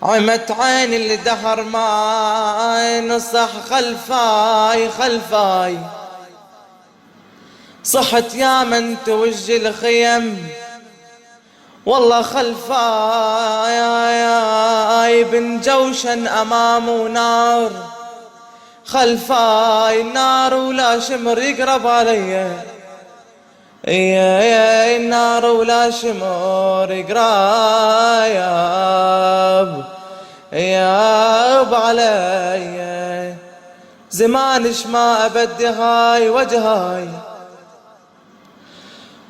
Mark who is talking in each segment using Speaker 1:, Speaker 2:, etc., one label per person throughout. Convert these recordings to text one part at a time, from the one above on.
Speaker 1: عمت عيني اللي دهر ما نصح خلفاي خلفاي. صحت يا من توج الخيم والله خلفاي بن جوشن أمام ونار. خلفاي النار ولا شمر يقرب علي، يا النار ولا شمر يقرب ياب علي. زمانش ما أبدي هاي وجهاي،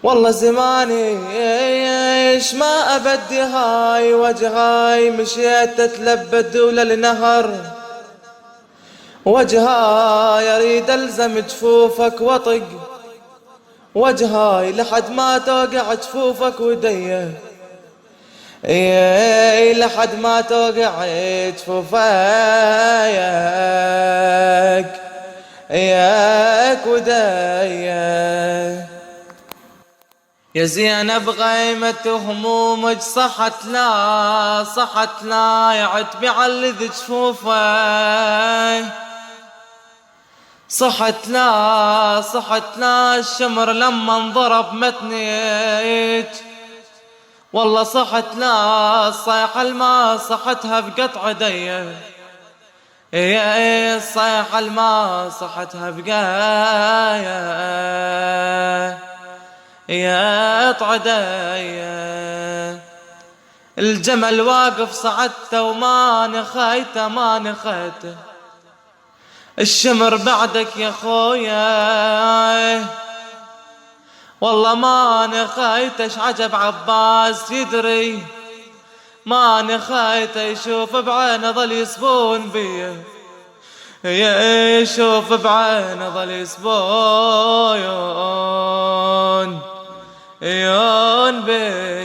Speaker 1: والله زماني ايش ما أبدي هاي وجهاي. مشيت تتلبد ولا النهر وجهاي، أريد ألزم جفوفك وطق وجهاي لحد ما توقع جفوفك وديه، لحد ما توقع جفوفك ياك وديه. يا زينب غيمة همومك صحت لا صحت لا، يعد بعلذ جفوفك صحت لا صحت لا. الشمر لما انضرب متنيك والله صحت لا. الصيحة الما صحتها بقطع ديه، يا الصيحة الما صحتها بقايا يا طعدايا. الجمل واقف صعدته وما نخيته ما نخيته. الشمر بعدك يا خويا والله ما نخيتش. عجب عباس يدري ما نخيته، يشوف بعينه ظل يسبون بيه، يشوف بعينه ظل يسبون يون بيه.